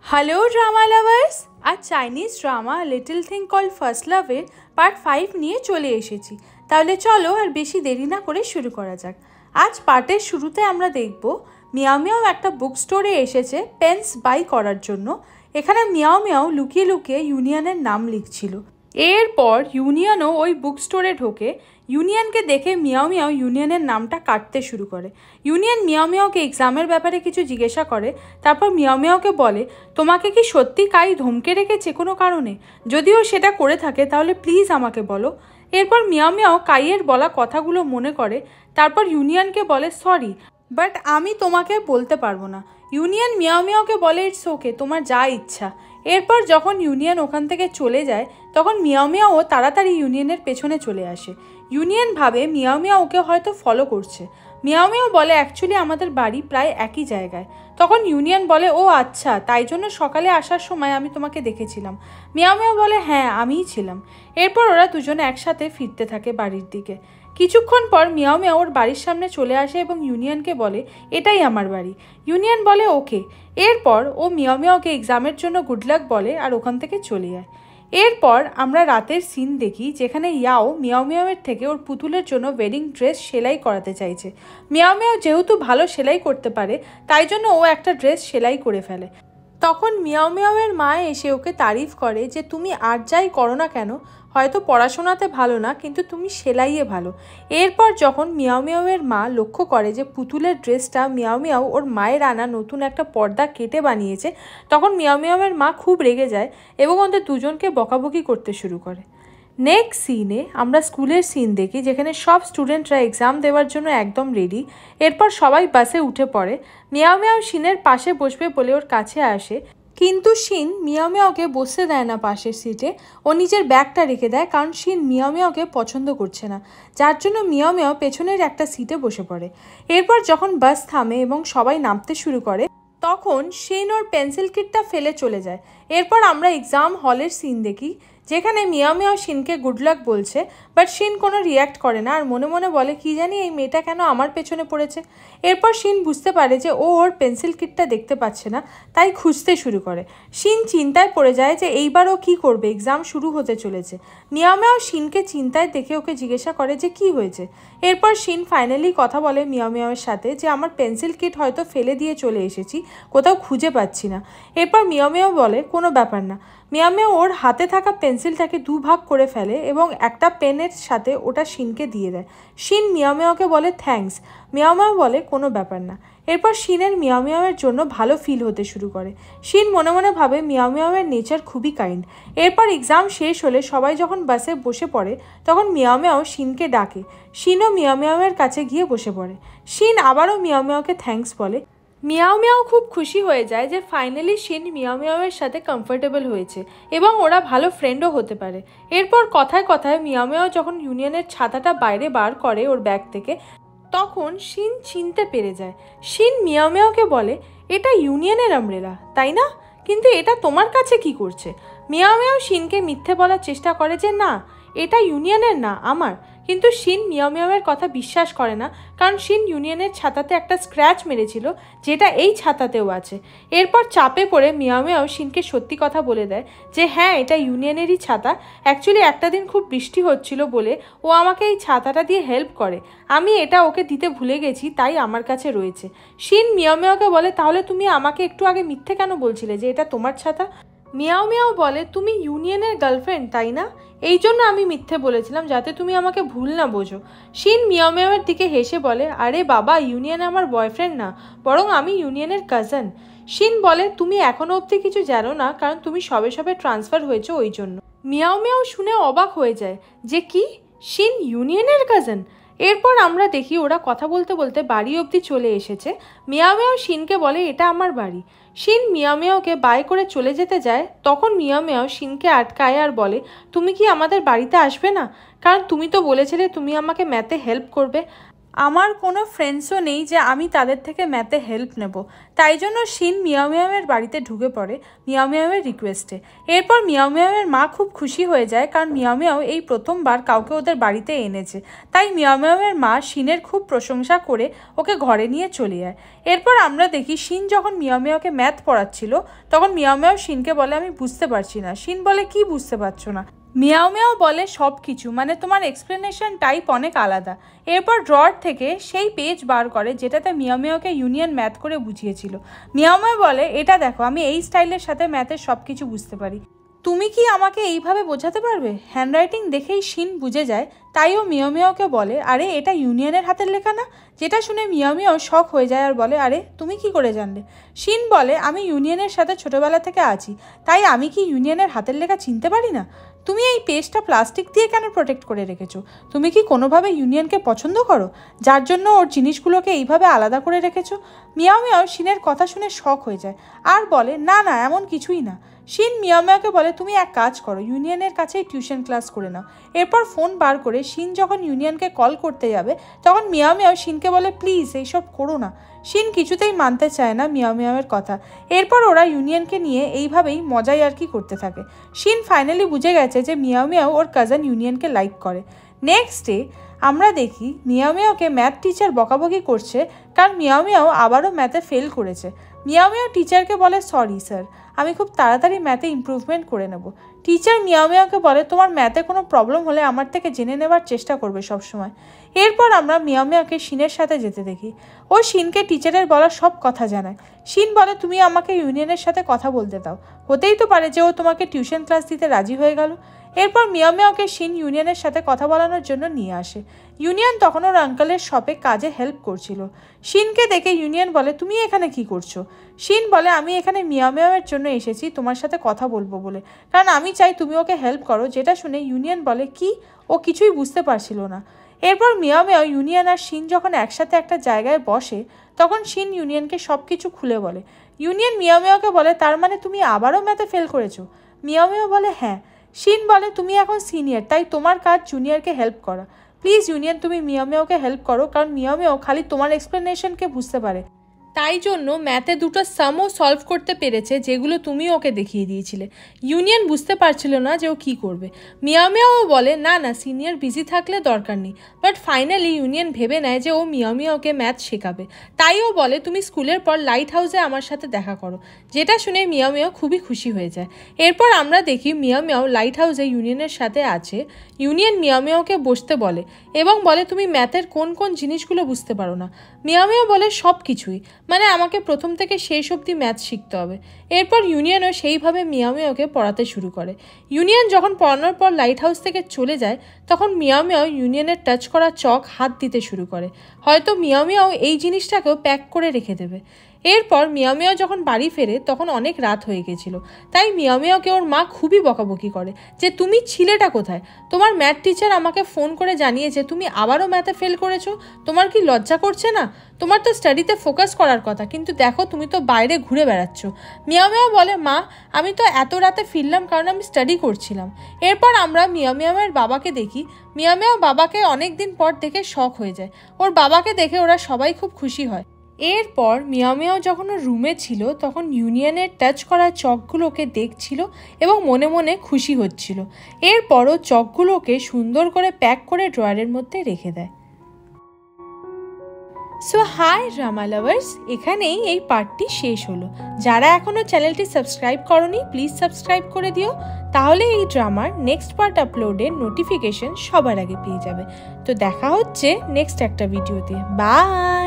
Hello drama lovers, আজ Chinese drama little thing called first লাভের part 5 নিয়ে চলে এসেছি। তাহলে চলো আর বেশি দেরি না করে শুরু করা যাক। আজ পার্টের শুরুতে আমরা দেখব মিয়াও মিয়াও একটা বুক স্টোরে এসেছে পেন্স বাই করার জন্য। এখানে মিয়াও মিয়াও লুকিয়ে লুকিয়ে ইউনিয়নের নাম লিখছিল। এরপর ইউনিয়নও ওই বুক স্টোরে ঢোকে। ইউনিয়নকে দেখে মিয়াও মিয়াও ইউনিয়নের নামটা কাটতে শুরু করে। ইউনিয়ন মিয়াও মিয়াওকে এক্সামের ব্যাপারে কিছু জিজ্ঞাসা করে। তারপর মিয়াও মিয়াওকে বলে, তোমাকে কি সত্যি কাই ধমকে রেখেছে কোনো কারণে? যদিও সেটা করে থাকে তাহলে প্লিজ আমাকে বলো। এরপর মিয়াও মিয়াও কাইয়ের বলা কথাগুলো মনে করে। তারপর ইউনিয়নকে বলে, সরি বাট আমি তোমাকে বলতে পারবো না। ইউনিয়ন মিয়াও মিয়াওকে বলে, ইটস ওকে, তোমার যা ইচ্ছা। এরপর যখন ইউনিয়ন ওখান থেকে চলে যায় তখন মিয়াও মিয়াও তাড়াতাড়ি ইউনিয়নের পেছনে চলে আসে। ইউনিয়ন ভাবে মিয়াও মিয়াও ওকে হয়তো ফলো করছে। মিয়াও মিয়াও বলে, অ্যাকচুয়ালি আমাদের বাড়ি প্রায় একই জায়গায়। তখন ইউনিয়ন বলে, ও আচ্ছা, তাই জন্য সকালে আসার সময় আমি তোমাকে দেখেছিলাম। মিয়াও মিয়াও বলে, হ্যাঁ আমিই ছিলাম। এরপর ওরা দুজনে একসাথে ফিরতে থাকে বাড়ির দিকে। কিছুক্ষণ পর মিয়াও মিয়াও ওর বাড়ির সামনে চলে আসে এবং ইউনিয়নকে বলে, এটাই আমার বাড়ি। ইউনিয়ন বলে, ওকে। এরপর ও মিয়াও মিয়াওকে এক্সামের জন্য গুড লাক বলে আর ওখান থেকে চলে যায়। এরপর আমরা রাতের সিন দেখি যেখানে ইয়াও মিয়াও মিয়াওয়ের থেকে ওর পুতুলের জন্য ওয়েডিং ড্রেস সেলাই করাতে চাইছে। মিয়াও মিয়াও যেহেতু ভালো সেলাই করতে পারে তাই জন্য ও একটা ড্রেস সেলাই করে ফেলে। তখন মিয়াও মিয়াওয়ের মা এসে ওকে তারিফ করে যে তুমি আর যাই করো না কেন, হয়তো পড়াশোনাতে ভালো না কিন্তু তুমি সেলাইয়ে ভালো। এরপর যখন মিয়াও মিয়াওয়ের মা লক্ষ্য করে যে পুতুলের ড্রেসটা মিয়াও মিয়াও ওর মায়ের আনা নতুন একটা পর্দা কেটে বানিয়েছে, তখন মিয়াও মিয়াওয়ের মা খুব রেগে যায় এবং ওদের দুজনকে বকাবকি করতে শুরু করে। নেক্সট সিনে আমরা স্কুলের সিন দেখি যেখানে সব স্টুডেন্টরা এক্সাম দেওয়ার জন্য একদম রেডি। এরপর সবাই বাসে উঠে পড়ে। মিয়াও মিয়াও শিনের পাশে বসবে বলে ওর কাছে আসে, কিন্তু শিন মিয়াও মিয়াওকে বসতে দেয় না পাশের সিটে। ও নিজের ব্যাগটা রেখে দেয় কারণ শিন মিয়াও মিয়াওকে পছন্দ করছে না, যার জন্য মিয়াও মিয়াও পেছনের একটা সিটে বসে পড়ে। এরপর যখন বাস থামে এবং সবাই নামতে শুরু করে তখন শিন ওর পেন্সিল কিটটা ফেলে চলে যায়। এরপর আমরা এক্সাম হলের সিন দেখি যেখানে মিয়াও মিয়াও শিনকে গুড লাক বলছে, বাট শিন কোনো রিয়্যাক্ট করে না আর মনে মনে বলে, কি জানি এই মেয়েটা কেন আমার পেছনে পড়েছে। এরপর শিন বুঝতে পারে যে ও ওর পেন্সিল কিটটা দেখতে পাচ্ছে না, তাই খুঁজতে শুরু করে। শিন চিন্তায় পড়ে যায় যে এইবার ও কী করবে, এক্সাম শুরু হতে চলেছে। মিয়াও মিয়াও শিনকে চিন্তায় দেখে ওকে জিজ্ঞাসা করে যে কি হয়েছে। এরপর শিন ফাইনালি কথা বলে মিয়াও মিয়াওয়ের সাথে যে আমার পেন্সিল কিট হয়তো ফেলে দিয়ে চলে এসেছি, কোথাও খুঁজে পাচ্ছি না। এরপর মিয়াও মিয়াও বলে, কোনো ব্যাপার না। মিয়াও মিয়াও ওর হাতে থাকা পেন্সিলটাকে দুভাগ করে ফেলে এবং একটা পেনের সাথে ওটা শিনকে দিয়ে দেয়। শিন মিয়াও মিয়াওকে বলে থ্যাঙ্কস। মিয়াও মিয়াও বলে, কোনো ব্যাপার না। এরপর শিনের মিয়াও মিয়াওয়ের জন্য ভালো ফিল হতে শুরু করে। শিন মনে মনে ভাবে মিয়াও মিয়াওয়ের নেচার খুবই কাইন্ড। এরপর এক্সাম শেষ হলে সবাই যখন বাসে বসে পড়ে তখন মিয়াও মিয়াও শিনকে ডাকে। শিনও মিয়াও মিয়াওয়ের কাছে গিয়ে বসে পড়ে। শিন আবারও মিয়াও মিয়াওকে থ্যাঙ্কস বলে। মিয়াও মিয়াও খুব খুশি হয়ে যায় যে ফাইনালি শিন মিয়াও মিয়াওয়ের সাথে কমফোর্টেবল হয়েছে এবং ওরা ভালো ফ্রেন্ডও হতে পারে। এরপর কথায় কথায় মিয়াও মিয়াও যখন ইউনিয়নের ছাতাটা বাইরে বার করে ওর ব্যাগ থেকে তখন শিন চিনতে পেরে যায়। শিন মিয়াও মিয়াওকে বলে, এটা ইউনিয়নের আমব্রেলা তাই না? কিন্তু এটা তোমার কাছে কি করছে? মিয়াও মিয়াও শিনকে মিথ্যে বলার চেষ্টা করে যে না, এটা ইউনিয়নের না, আমার। কিন্তু শিন মিয়াও মিয়াওয়ের কথা বিশ্বাস করে না কারণ শিন ইউনিয়নের ছাতাতে একটা স্ক্র্যাচ মেরেছিল যেটা এই ছাতাতেও আছে। এরপর চাপে পড়ে মিয়াও মিয়াও শিনকে সত্যি কথা বলে দেয় যে হ্যাঁ, এটা ইউনিয়নেরই ছাতা। অ্যাকচুয়ালি একটা দিন খুব বৃষ্টি হচ্ছিল বলে ও আমাকে এই ছাতাটা দিয়ে হেল্প করে, আমি এটা ওকে দিতে ভুলে গেছি তাই আমার কাছে রয়েছে। শিন মিয়াও মিয়াওকে বলে, তাহলে তুমি আমাকে একটু আগে মিথ্যে কেন বলছিলে যে এটা তোমার ছাতা? মিয়াও মিয়াও বলে, তুমি ইউনিয়নের গার্লফ্রেন্ড তাই না? এই জন্য আমি মিথ্যে বলেছিলাম যাতে তুমি আমাকে ভুল না বোঝো। শিন মিয়াও মিয়াওয়ের দিকে হেসে বলে, আরে বাবা, ইউনিয়ন আমার বয়ফ্রেন্ড না, বরং আমি ইউনিয়নের কাজিন। শিন বলে, তুমি এখনও অবধি কিছু জানো না কারণ তুমি সবে সবে ট্রান্সফার হয়েছো ওই জন্য। মিয়াও মিয়াও শুনে অবাক হয়ে যায় যে কি, শিন ইউনিয়নের কাজিন? এরপর আমরা দেখি ওরা কথা বলতে বলতে বাড়ি অবধি চলে এসেছে। মিয়াও মিয়াও শিনকে বলে, এটা আমার বাড়ি। শিন মিয়াও মিয়াওকে বাই করে চলে যেতে যায় তখন মিয়াও মিয়াও শিনকে আটকায় আর বলে, তুমি কি আমাদের বাড়িতে আসবে না? কারণ তুমি তো বলেছিলে তুমি আমাকে ম্যাথে হেল্প করবে। আমার কোনো ফ্রেন্ডসও নেই যে আমি তাদের থেকে ম্যাথে হেল্প নেব। তাই জন্য শিন মিয়াও মিয়াওয়ের বাড়িতে ঢুকে পড়ে মিয়াও মিয়াওয়ের রিকোয়েস্টে। এরপর মিয়াও মিয়াওয়ের মা খুব খুশি হয়ে যায়, কারণ মিয়াও মিয়াও এই প্রথমবার কাউকে ওদের বাড়িতে এনেছে। তাই মিয়াও মিয়াওয়ের মা শিনের খুব প্রশংসা করে ওকে ঘরে নিয়ে চলে যায়। এরপর আমরা দেখি শিন যখন মিয়াও মিয়াওকে ম্যাথ পড়াচ্ছিল তখন মিয়াও মিয়াও শিনকে বলে আমি বুঝতে পারছি না। শিন বলে কি বুঝতে পারছো না? মিয়াও মিয়াও বলে সব কিছু, মানে তোমার এক্সপ্লেনেশন টাইপ অনেক আলাদা। এরপর ড্রয়ার থেকে সেই পেজ বার করে যেটাতে মিয়াও মিয়াওকে ইউনিয়ন ম্যাথ করে বুঝিয়েছিল। মিয়াও মিয়াও বলে এটা দেখো, আমি এই স্টাইলের সাথে ম্যাথের সব কিছু বুঝতে পারি, তুমি কি আমাকে এইভাবে বোঝাতে পারবে? হ্যান্ডরাইটিং দেখেই শিন বুঝে যায়, তাই ও মিয়াও মিয়াওকে বলে আরে এটা ইউনিয়নের হাতের লেখা না? যেটা শুনে মিয়াও মিয়াও শক হয়ে যায় আর বলে আরে তুমি কি করে জানলে? শিন বলে আমি ইউনিয়নের সাথে ছোটোবেলা থেকে আছি, তাই আমি কি ইউনিয়নের হাতের লেখা চিনতে পারি না? তুমি এই পেজটা প্লাস্টিক দিয়ে কেন প্রোটেক্ট করে রেখেছো? তুমি কি কোনোভাবে ইউনিয়নকে পছন্দ করো, যার জন্য ওর জিনিসগুলোকে এইভাবে আলাদা করে রেখেছো? মিয়াও মিয়াও শিনের কথা শুনে শক হয়ে যায় আর বলে না না, এমন কিছুই না। শিন মিয়াও মিয়াওকে বলে তুমি এক কাজ করো, ইউনিয়নের কাছেই টিউশন ক্লাস করে নাও। এরপর ফোন বার করে শিন যখন ইউনিয়নকে কল করতে যাবে তখন মিয়াও মিয়াও শিনকে বলে প্লিজ এইসব করো না। শিন কিছুতেই মানতে চায় না মিয়াও মিয়াওয়ের কথা। এরপর ওরা ইউনিয়নকে নিয়ে এইভাবেই মজাই আর কি করতে থাকে। শিন ফাইনালি বুঝে গেছে যে মিয়াও মিয়াও ওর কাজিন ইউনিয়নকে লাইক করে। নেক্সট ডে আমরা দেখি মিয়াও মিয়াওকে ম্যাথ টিচার বকাবকি করছে, কারণ মিয়াও মিয়াও আবারও ম্যাথে ফেল করেছে। মিয়াও মিয়াও টিচারকে বলে সরি স্যার, আমি খুব তাড়াতাড়ি ম্যাথে ইমপ্রুভমেন্ট করে নেব। টিচার মিয়াও মিয়াওকে বলে তোমার ম্যাথে কোনো প্রবলেম হলে আমার থেকে জেনে নেওয়ার চেষ্টা করবে সবসময়। এরপর আমরা মিয়াও মিয়াওকে শিনের সাথে যেতে দেখি। ও শিনকে টিচারের বলা সব কথা জানায়। শিন বলে তুমি আমাকে ইউনিয়নের সাথে কথা বলতে দাও, হতেই তো পারে যে ও তোমাকে টিউশন ক্লাস দিতে রাজি হয়ে গেল। এরপর মিয়াও মিয়াওকে শিন ইউনিয়নের সাথে কথা বলানোর জন্য নিয়ে আসে। ইউনিয়ন তখন ওর আঙ্কেলের শপে কাজে হেল্প করছিল। শিনকে দেখে ইউনিয়ন বলে তুমি এখানে কি করছো? শিন বলে আমি এখানে মিয়াও মিয়াওয়ের জন্য এসেছি তোমার সাথে কথা বলবো বলে, কারণ আমি চাই তুমি ওকে হেল্প করো। যেটা শুনে ইউনিয়ন বলে কি? ও কিছুই বুঝতে পারছিল না। এরপর মিয়াও মিয়াও ইউনিয়ন আর শিন যখন একসাথে একটা জায়গায় বসে তখন শিন ইউনিয়নকে সব কিছু খুলে বলে। ইউনিয়ন মিয়াও মিয়াওকে বলে তার মানে তুমি আবারও ম্যাথে ফেল করেছো? মিয়াও মিয়াও বলে হ্যাঁ। শিন বলে তুমি এখন সিনিয়র, তাই তোমার কাজ জুনিয়রকে হেল্প করা। প্লিজ ইউনিয়ন তুমি মিয়াও মিয়াওকে হেল্প করো, কারণ মিয়াও মিয়াও খালি তোমার এক্সপ্লেনেশনকে বুঝতে পারে, তাই জন্য ম্যাথে দুটো সামও সলভ করতে পেরেছে যেগুলো তুমি ওকে দেখিয়ে দিয়েছিলে। ইউনিয়ন বুঝতে পারছিল না যে ও কী করবে। মিয়াও মিয়াও বলে না না, সিনিয়র বিজি থাকলে দরকার নেই। বাট ফাইনালি ইউনিয়ন ভেবে নেয় যে ও মিয়াও মিয়াওকে ম্যাথ শেখাবে, তাই ও বলে তুমি স্কুলের পর লাইট হাউসে আমার সাথে দেখা করো। যেটা শুনে মিয়াও মিয়াও খুবই খুশি হয়ে যায়। এরপর আমরা দেখি মিয়াও মিয়াও লাইট হাউসে ইউনিয়নের সাথে আছে। ইউনিয়ন মিয়াও মিয়াওকে বসতে বলে এবং বলে তুমি ম্যাথের কোন কোন জিনিসগুলো বুঝতে পারো না? মিয়াও মিয়াও বলে সব কিছুই, মানে আমাকে প্রথম থেকে শেষ অবধি ম্যাথ শিখতে হবে। এরপর ইউনিয়নও সেইভাবে মিয়াও মিয়াওকে পড়াতে শুরু করে। ইউনিয়ন যখন পড়ানোর পর লাইট হাউস থেকে চলে যায় তখন মিয়াও মিয়াও ইউনিয়নের টাচ করা চক হাত দিতে শুরু করে। হয়তো মিয়াও মিয়াও এই জিনিসটাকেও প্যাক করে রেখে দেবে। এরপর মিয়াও মিয়াও যখন বাড়ি ফেরে তখন অনেক রাত হয়ে গেছিল, তাই মিয়াও মিয়াওকে ওর মা খুবই বকাবকি করে যে তুমি ছিলেটা কোথায়? তোমার ম্যাথ টিচার আমাকে ফোন করে জানিয়েছে তুমি আবারও ম্যাথে ফেল করেছো, তোমার কি লজ্জা করছে না? তোমার তো স্টাডিতে ফোকাস করার কথা, কিন্তু দেখো তুমি তো বাইরে ঘুরে বেড়াচ্ছ। মিয়াও মিয়াও বলে মা আমি তো এত রাতে ফিরলাম কারণ আমি স্টাডি করছিলাম। এরপর আমরা মিয়াও মিয়াওয়ের বাবাকে দেখি। মিয়াও মিয়াও বাবাকে অনেক দিন পর দেখে শক হয়ে যায়। ওর বাবাকে দেখে ওরা সবাই খুব খুশি হয়। এরপর মিয়াও মিয়াও যখন ওর রুমে ছিল তখন ইউনিয়নের টাচ করা চকগুলোকে দেখছিল এবং মনে মনে খুশি হচ্ছিল। এরপরও চকগুলোকে সুন্দর করে প্যাক করে ড্রয়ারের মধ্যে রেখে দেয়। সো হাই ড্রামা লাভার্স, এখানেই এই পার্টটি শেষ হলো। যারা এখনও চ্যানেলটি সাবস্ক্রাইব করনি প্লিজ সাবস্ক্রাইব করে দিও, তাহলে এই ড্রামার নেক্সট পার্ট আপলোডের নোটিফিকেশন সবার আগে পেয়ে যাবে। তো দেখা হচ্ছে নেক্সট একটা ভিডিওতে। বাই।